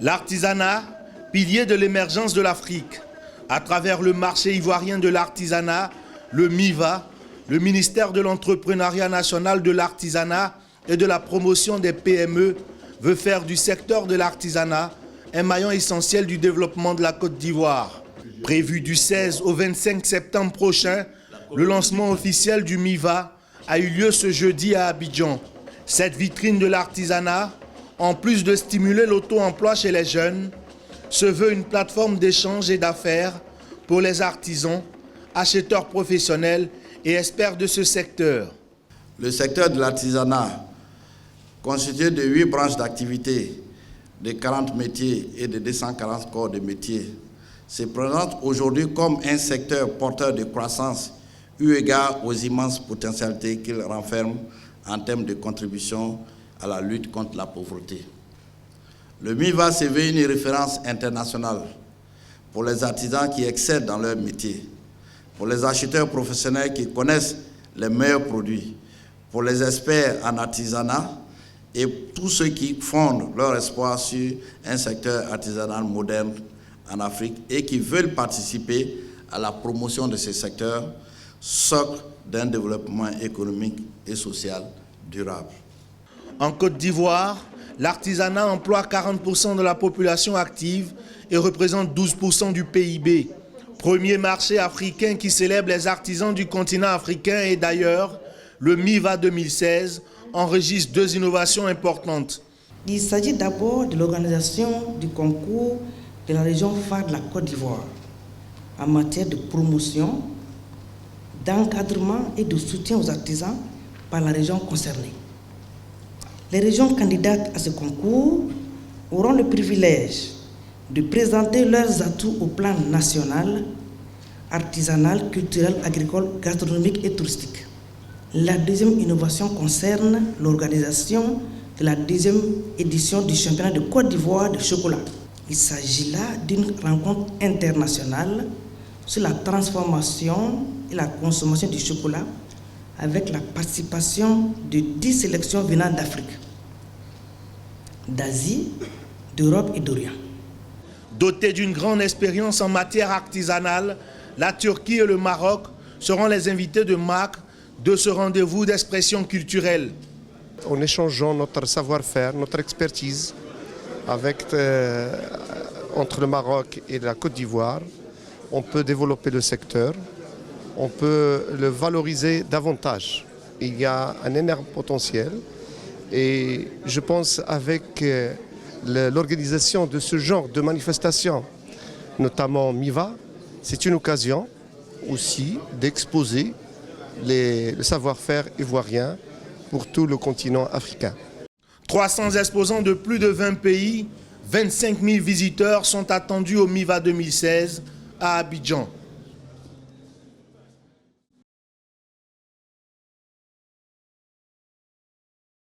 L'artisanat, pilier de l'émergence de l'Afrique. À travers le marché ivoirien de l'artisanat, le MIVA, le ministère de l'Entrepreneuriat national de l'artisanat et de la promotion des PME veut faire du secteur de l'artisanat un maillon essentiel du développement de la Côte d'Ivoire. Prévu du 16 au 25 septembre prochain, le lancement officiel du MIVA a eu lieu ce jeudi à Abidjan. Cette vitrine de l'artisanat, en plus de stimuler l'auto-emploi chez les jeunes, se veut une plateforme d'échange et d'affaires pour les artisans, acheteurs professionnels et experts de ce secteur. Le secteur de l'artisanat, constitué de 8 branches d'activité, de 40 métiers et de 240 corps de métiers, se présente aujourd'hui comme un secteur porteur de croissance eu égard aux immenses potentialités qu'il renferme en termes de contribution à la lutte contre la pauvreté. Le MIVA se veut une référence internationale pour les artisans qui excellent dans leur métier, pour les acheteurs professionnels qui connaissent les meilleurs produits, pour les experts en artisanat et tous ceux qui fondent leur espoir sur un secteur artisanal moderne en Afrique et qui veulent participer à la promotion de ce secteur, socle d'un développement économique et social durable. En Côte d'Ivoire, l'artisanat emploie 40% de la population active et représente 12% du PIB. Premier marché africain qui célèbre les artisans du continent africain et d'ailleurs, le MIVA 2016 enregistre 2 innovations importantes. Il s'agit d'abord de l'organisation du concours de la région phare de la Côte d'Ivoire en matière de promotion, d'encadrement et de soutien aux artisans par la région concernée. Les régions candidates à ce concours auront le privilège de présenter leurs atouts au plan national, artisanal, culturel, agricole, gastronomique et touristique. La deuxième innovation concerne l'organisation de la 2e édition du championnat de Côte d'Ivoire de chocolat. Il s'agit là d'une rencontre internationale sur la transformation et la consommation du chocolat avec la participation de 10 sélections venant d'Afrique, d'Asie, d'Europe et d'Orient. Dotés d'une grande expérience en matière artisanale, la Turquie et le Maroc seront les invités de marque de ce rendez-vous d'expression culturelle. En échangeant notre savoir-faire, notre expertise entre le Maroc et la Côte d'Ivoire, on peut développer le secteur, on peut le valoriser davantage. Il y a un énorme potentiel et je pense avec l'organisation de ce genre de manifestations, notamment MIVA, c'est une occasion aussi d'exposer le savoir-faire ivoirien pour tout le continent africain. 300 exposants de plus de 20 pays, 25 000 visiteurs sont attendus au MIVA 2016 à Abidjan.